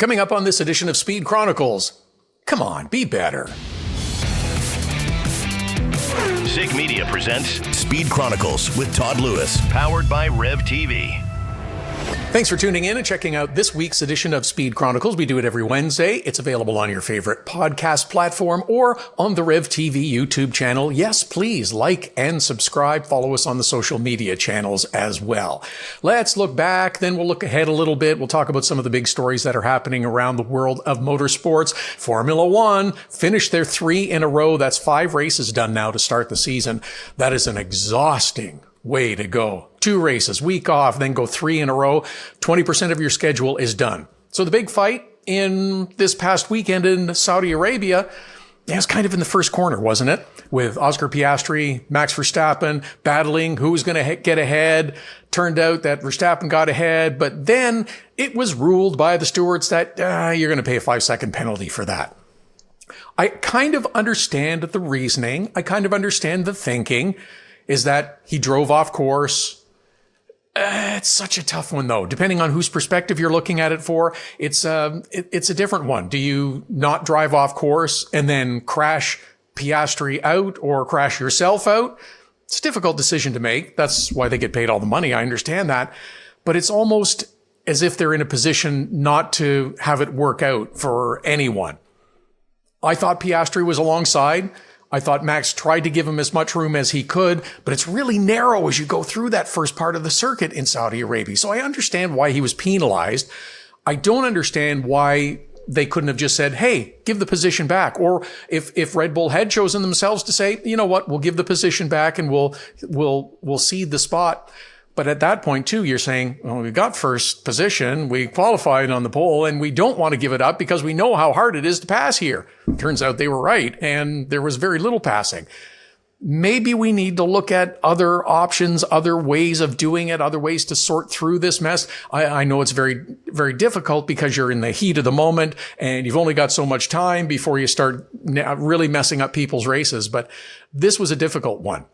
Coming up on this edition of Speed Chronicles, come on, be better. SIG Media presents Speed Chronicles with Todd Lewis. Powered by Rev TV. Thanks for tuning in and checking out this week's edition of Speed Chronicles. We do it every Wednesday. It's available on your favorite podcast platform or on the Rev TV YouTube channel. Yes, please like and subscribe. Follow us on the social media channels as well. Let's look back, then we'll look ahead a little bit. We'll talk about some of the big stories that are happening around the world of motorsports. Formula One finished their 3 in a row. That's 5 races done now to start the season. That is an exhausting way to go. 2 races, week off, then go 3 in a row. 20% of your schedule is done. So the big fight in this past weekend in Saudi Arabia, it was kind of in the first corner, wasn't it? With Oscar Piastri, Max Verstappen battling who was going to get ahead. Turned out that Verstappen got ahead, but then it was ruled by the stewards that you're going to pay a 5-second penalty for that. I kind of understand the reasoning. I kind of understand the thinking. Is that he drove off course. It's such a tough one, though. Depending on whose perspective you're looking at it for, it's a different one. Do you not drive off course and then crash Piastri out or crash yourself out? It's a difficult decision to make. That's why they get paid all the money. I understand that. But it's almost as if they're in a position not to have it work out for anyone. I thought Piastri was alongside. I thought Max tried to give him as much room as he could, but it's really narrow as you go through that first part of the circuit in Saudi Arabia. So I understand why he was penalized. I don't understand why they couldn't have just said, hey, give the position back. Or if Red Bull had chosen themselves to say, you know what, we'll give the position back and we'll cede the spot. But at that point, too, you're saying, well, we got first position, we qualified on the pole, and we don't want to give it up because we know how hard it is to pass here. Turns out they were right, and there was very little passing. Maybe we need to look at other options, other ways of doing it, other ways to sort through this mess. I know it's very, very difficult because you're in the heat of the moment, and you've only got so much time before you start really messing up people's races. But this was a difficult one.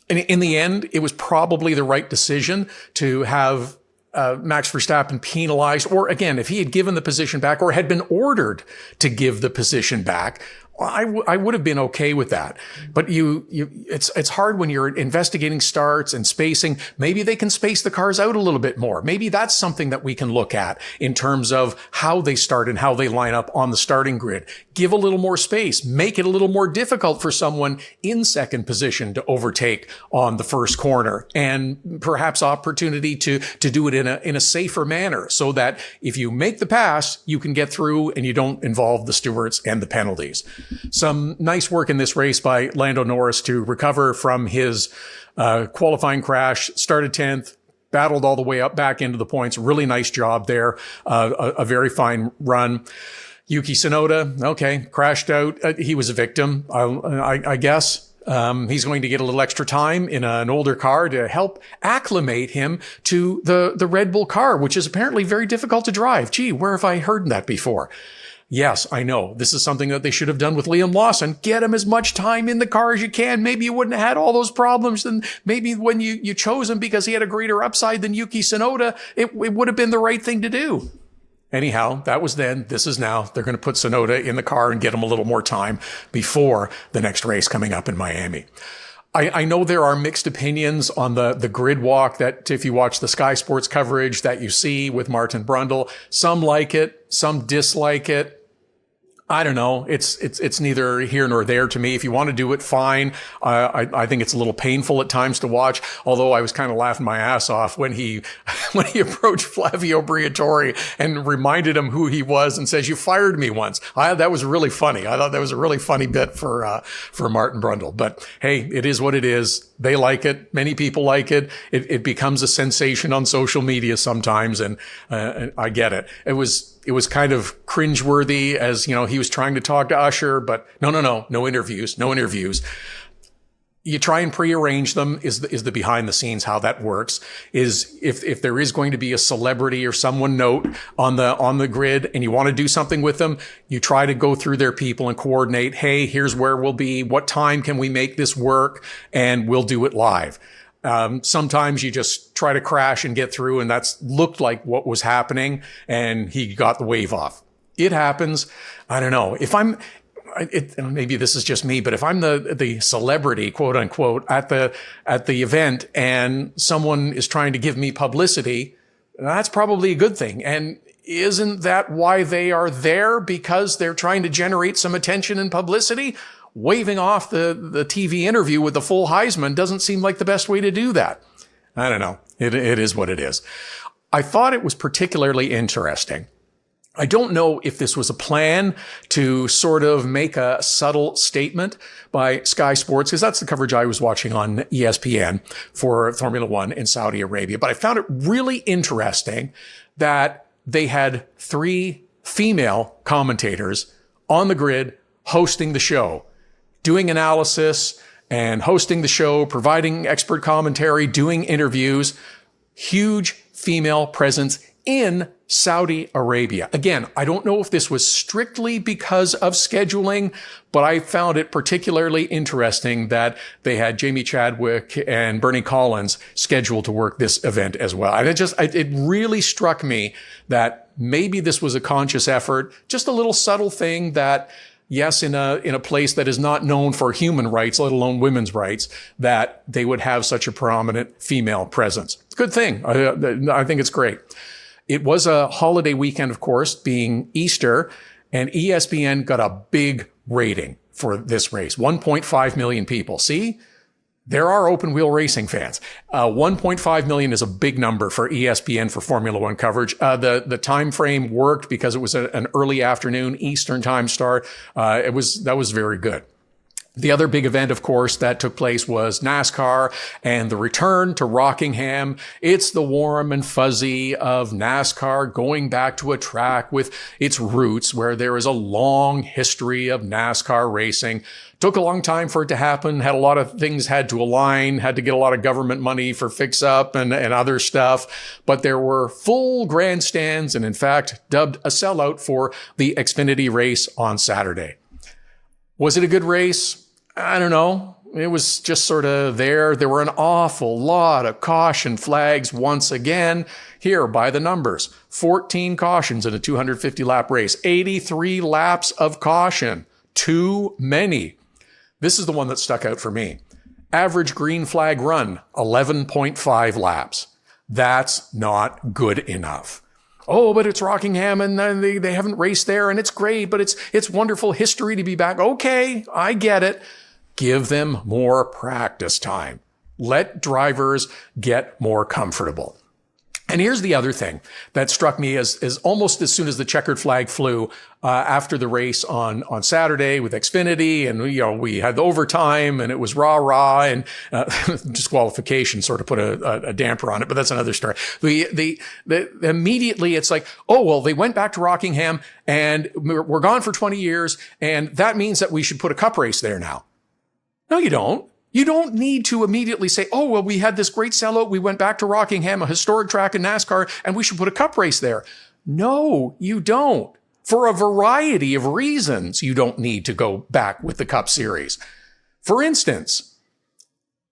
And in the end, it was probably the right decision to have Max Verstappen penalized. Or again, if he had given the position back or had been ordered to give the position back, I would have been okay with that. But it's hard when you're investigating starts and spacing. Maybe they can space the cars out a little bit more. Maybe that's something that we can look at in terms of how they start and how they line up on the starting grid. Give a little more space. Make it a little more difficult for someone in second position to overtake on the first corner, and perhaps opportunity to do it in a safer manner so that if you make the pass, you can get through and you don't involve the stewards and the penalties. Some nice work in this race by Lando Norris to recover from his qualifying crash. Started 10th, battled all the way up back into the points. Really nice job there. A very fine run. Yuki Tsunoda, okay, crashed out. He was a victim, I guess. He's going to get a little extra time in an older car to help acclimate him to the Red Bull car, which is apparently very difficult to drive. Gee, where have I heard that before? Yes, I know. This is something that they should have done with Liam Lawson. Get him as much time in the car as you can. Maybe you wouldn't have had all those problems. And maybe when you chose him because he had a greater upside than Yuki Tsunoda, it would have been the right thing to do. Anyhow, that was then. This is now. They're going to put Tsunoda in the car and get him a little more time before the next race coming up in Miami. I know there are mixed opinions on the Gridwalk that if you watch the Sky Sports coverage that you see with Martin Brundle, some like it, some dislike it. I don't know. It's neither here nor there to me. If you want to do it, fine. I think it's a little painful at times to watch. Although I was kind of laughing my ass off when he approached Flavio Briatore and reminded him who he was and says, "You fired me once." That was really funny. I thought that was a really funny bit for Martin Brundle. But hey, it is what it is. They like it. Many people like it. It becomes a sensation on social media sometimes, and I get it. It was kind of cringeworthy as, you know, he was trying to talk to Usher, but no interviews. You try and prearrange them is the behind the scenes, how that works is if there is going to be a celebrity or someone note on the grid and you want to do something with them, you try to go through their people and coordinate. Hey, here's where we'll be. What time can we make this work? And we'll do it live. Sometimes you just try to crash and get through, and that's looked like what was happening, and he got the wave off. It happens. I don't know. Maybe this is just me, but if I'm the celebrity, quote unquote, at the event and someone is trying to give me publicity, that's probably a good thing. And isn't that why they are there? Because they're trying to generate some attention and publicity? Waving off the TV interview with the full Heisman doesn't seem like the best way to do that. I don't know. It is what it is. I thought it was particularly interesting. I don't know if this was a plan to sort of make a subtle statement by Sky Sports, because that's the coverage I was watching on ESPN for Formula One in Saudi Arabia. But I found it really interesting that they had 3 female commentators on the grid hosting the show, doing analysis and hosting the show, providing expert commentary, doing interviews. Huge female presence in Saudi Arabia. Again, I don't know if this was strictly because of scheduling, but I found it particularly interesting that they had Jamie Chadwick and Bernie Collins scheduled to work this event as well. And it really struck me that maybe this was a conscious effort, just a little subtle thing that, yes, in a place that is not known for human rights, let alone women's rights, that they would have such a prominent female presence. It's a good thing. I think it's great. It was a holiday weekend, of course, being Easter, and ESPN got a big rating for this race. 1.5 million people. See? There are open wheel racing fans. 1.5 million is a big number for ESPN for Formula One coverage. The time frame worked because it was an early afternoon Eastern time start. That was very good. The other big event, of course, that took place was NASCAR and the return to Rockingham. It's the warm and fuzzy of NASCAR going back to a track with its roots where there is a long history of NASCAR racing. Took a long time for it to happen, had a lot of things had to align, had to get a lot of government money for fix-up and other stuff. But there were full grandstands and, in fact, dubbed a sellout for the Xfinity race on Saturday. Was it a good race? I don't know. It was just sort of there. There were an awful lot of caution flags once again. Here, by the numbers, 14 cautions in a 250-lap race, 83 laps of caution. Too many. This is the one that stuck out for me. Average green flag run, 11.5 laps. That's not good enough. Oh, but it's Rockingham and they haven't raced there and it's great, but it's wonderful history to be back. Okay, I get it. Give them more practice time. Let drivers get more comfortable. And here's the other thing that struck me as almost as soon as the checkered flag flew after the race on Saturday with Xfinity, and we had the overtime and it was rah and disqualification sort of put a damper on it, but that's another story. Immediately it's like, oh well, they went back to Rockingham and we're gone for 20 years, and that means that we should put a cup race there now. No, you don't. You don't need to immediately say, oh, well, we had this great sellout. We went back to Rockingham, a historic track in NASCAR, and we should put a cup race there. No, you don't. For a variety of reasons, you don't need to go back with the Cup Series. For instance,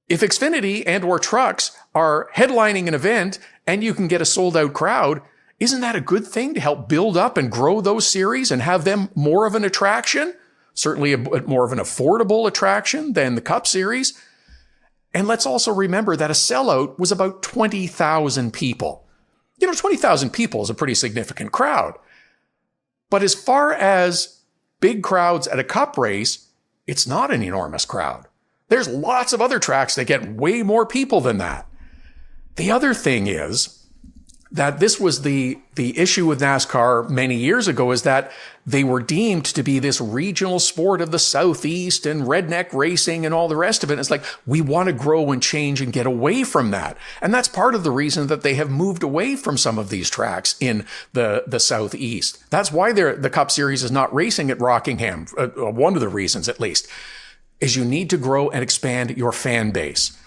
if Xfinity and or trucks are headlining an event and you can get a sold-out crowd, isn't that a good thing to help build up and grow those series and have them more of an attraction? Certainly a bit more of an affordable attraction than the Cup Series. And let's also remember that a sellout was about 20,000 people. 20,000 people is a pretty significant crowd. But as far as big crowds at a Cup race, it's not an enormous crowd. There's lots of other tracks that get way more people than that. The other thing is that this was the issue with NASCAR many years ago, is that they were deemed to be this regional sport of the Southeast and redneck racing and all the rest of it. It's like, we want to grow and change and get away from that. And that's part of the reason that they have moved away from some of these tracks in the Southeast. That's why the Cup Series is not racing at Rockingham. One of the reasons, at least, is you need to grow and expand your fan base.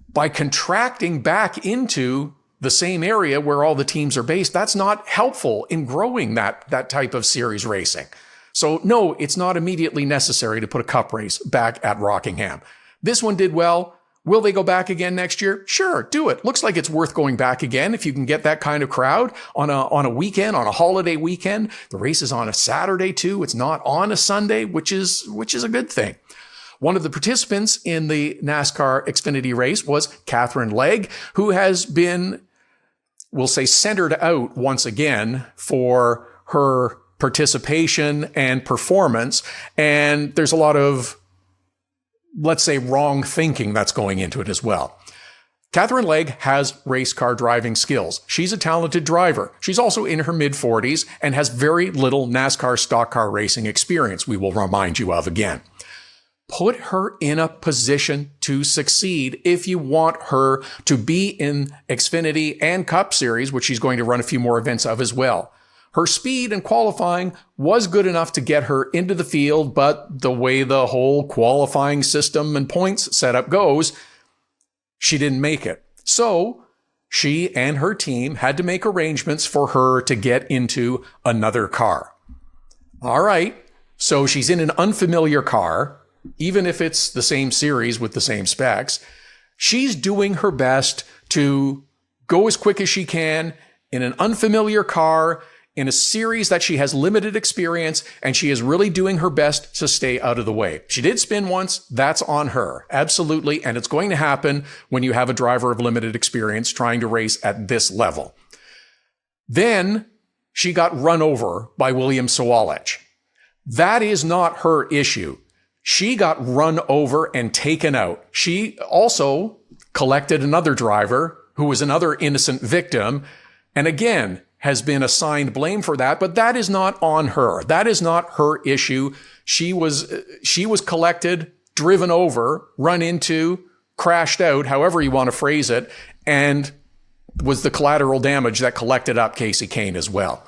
By contracting back into the same area where all the teams are based, that's not helpful in growing that type of series racing. So no, it's not immediately necessary to put a cup race back at Rockingham. This one did well. Will they go back again next year? Sure, do it. Looks like it's worth going back again if you can get that kind of crowd on a weekend, on a holiday weekend. The race is on a Saturday too. It's not on a Sunday, which is a good thing. One of the participants in the NASCAR Xfinity race was Katherine Legge, who has been, we'll say, centered out once again for her participation and performance. And there's a lot of, let's say, wrong thinking that's going into it as well. Katherine Legge has race car driving skills. She's a talented driver. She's also in her mid-40s and has very little NASCAR stock car racing experience, we will remind you of again. Put her in a position to succeed if you want her to be in Xfinity and Cup Series, which she's going to run a few more events of as well. Her speed and qualifying was good enough to get her into the field, but the way the whole qualifying system and points setup goes, she didn't make it. So she and her team had to make arrangements for her to get into another car. All right, so she's in an unfamiliar car, even if it's the same series with the same specs. She's doing her best to go as quick as she can in an unfamiliar car, in a series that she has limited experience, and she is really doing her best to stay out of the way. She did spin once. That's on her. Absolutely. And it's going to happen when you have a driver of limited experience trying to race at this level. Then she got run over by William Sawalich. That is not her issue. She got run over and taken out. She also collected another driver who was another innocent victim. And again, has been assigned blame for that, but that is not on her. That is not her issue. She was collected, driven over, run into, crashed out, however you want to phrase it, and was the collateral damage that collected up Kasey Kahne as well.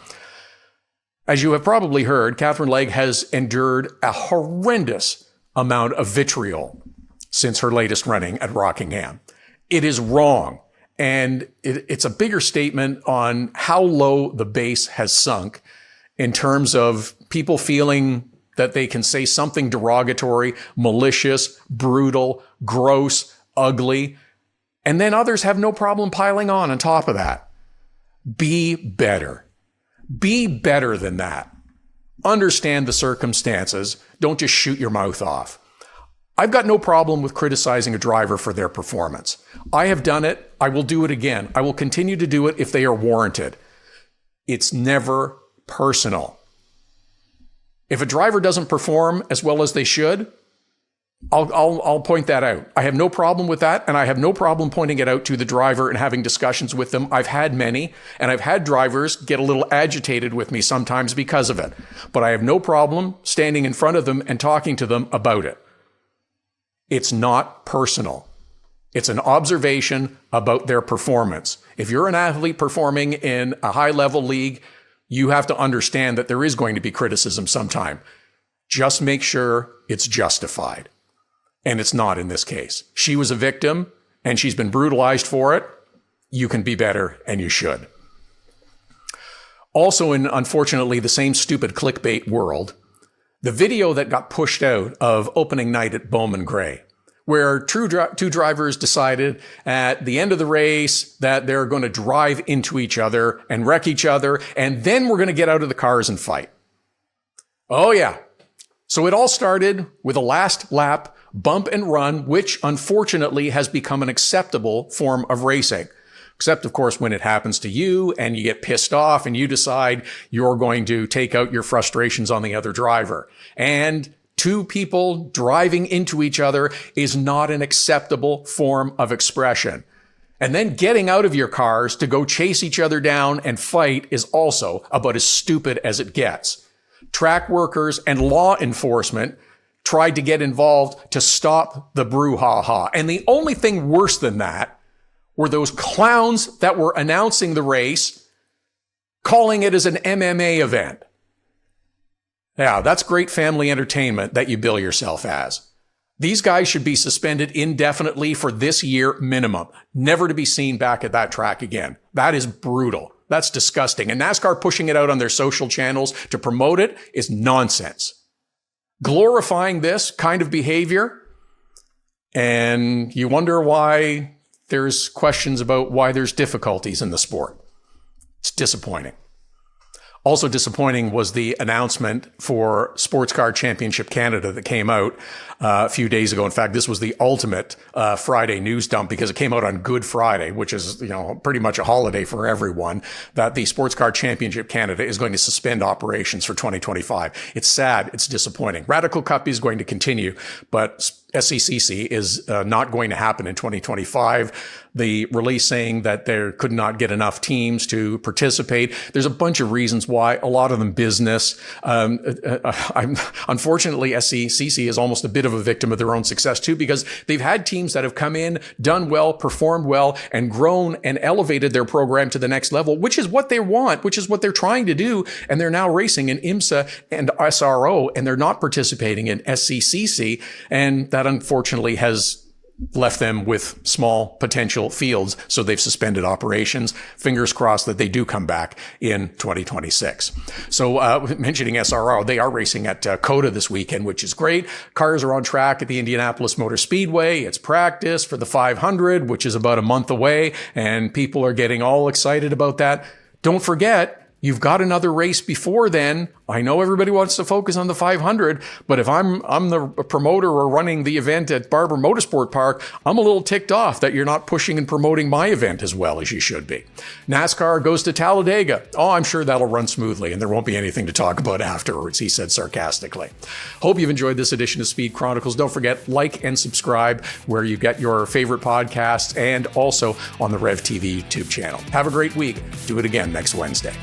As you have probably heard, Katherine Legge has endured a horrendous amount of vitriol since her latest running at Rockingham. It is wrong. And it's a bigger statement on how low the base has sunk in terms of people feeling that they can say something derogatory, malicious, brutal, gross, ugly, and then others have no problem piling on top of that. Be better. Be better than that. Understand the circumstances. Don't just shoot your mouth off. I've got no problem with criticizing a driver for their performance. I have done it. I will do it again. I will continue to do it if they are warranted. It's never personal. If a driver doesn't perform as well as they should, I'll point that out. I have no problem with that, and I have no problem pointing it out to the driver and having discussions with them. I've had many, and I've had drivers get a little agitated with me sometimes because of it. But I have no problem standing in front of them and talking to them about it. It's not personal. It's an observation about their performance. If you're an athlete performing in a high-level league, you have to understand that there is going to be criticism sometime. Just make sure it's justified. And it's not in this case. She was a victim, and she's been brutalized for it. You can be better, and you should. Also, in, unfortunately, the same stupid clickbait world, the video that got pushed out of opening night at Bowman Gray, where two drivers decided at the end of the race that they're going to drive into each other and wreck each other, and then we're going to get out of the cars and fight. Oh, yeah. So it all started with a last lap bump and run, which unfortunately has become an acceptable form of racing. Except, of course, when it happens to you and you get pissed off and you decide you're going to take out your frustrations on the other driver. And two people driving into each other is not an acceptable form of expression. And then getting out of your cars to go chase each other down and fight is also about as stupid as it gets. Track workers and law enforcement tried to get involved to stop the brouhaha. And the only thing worse than that were those clowns that were announcing the race, calling it as an MMA event. Yeah, that's great family entertainment that you bill yourself as. These guys should be suspended indefinitely for this year minimum, never to be seen back at that track again. That is brutal. That's disgusting. And NASCAR pushing it out on their social channels to promote it is nonsense. Glorifying this kind of behavior And you wonder why there's questions about why there's difficulties in the sport. It's disappointing. Also disappointing was the announcement for Sports Car Championship Canada that came out a few days ago. In fact, this was the ultimate Friday news dump because it came out on Good Friday, which is, pretty much a holiday for everyone, that the Sports Car Championship Canada is going to suspend operations for 2025. It's sad. It's disappointing. Radical Cup is going to continue, but SCCC is not going to happen in 2025. The release saying that they could not get enough teams to participate. There's a bunch of reasons why, a lot of them business. Unfortunately, SCCC is almost a bit of a victim of their own success too, because they've had teams that have come in, done well, performed well, and grown and elevated their program to the next level, which is what they want, which is what they're trying to do. And they're now racing in IMSA and SRO, and they're not participating in SCCC. And that unfortunately has left them with small potential fields. So they've suspended operations. Fingers crossed that they do come back in 2026. So mentioning SRO, they are racing at COTA this weekend, which is great. Cars are on track at the Indianapolis Motor Speedway. It's practice for the 500, which is about a month away. And people are getting all excited about that. Don't forget, you've got another race before then. I know everybody wants to focus on the 500, but if I'm the promoter or running the event at Barber Motorsport Park, I'm a little ticked off that you're not pushing and promoting my event as well as you should be. NASCAR goes to Talladega. Oh, I'm sure that'll run smoothly and there won't be anything to talk about afterwards, he said sarcastically. Hope you've enjoyed this edition of Speed Chronicles. Don't forget, like and subscribe where you get your favorite podcasts and also on the Rev TV YouTube channel. Have a great week. Do it again next Wednesday.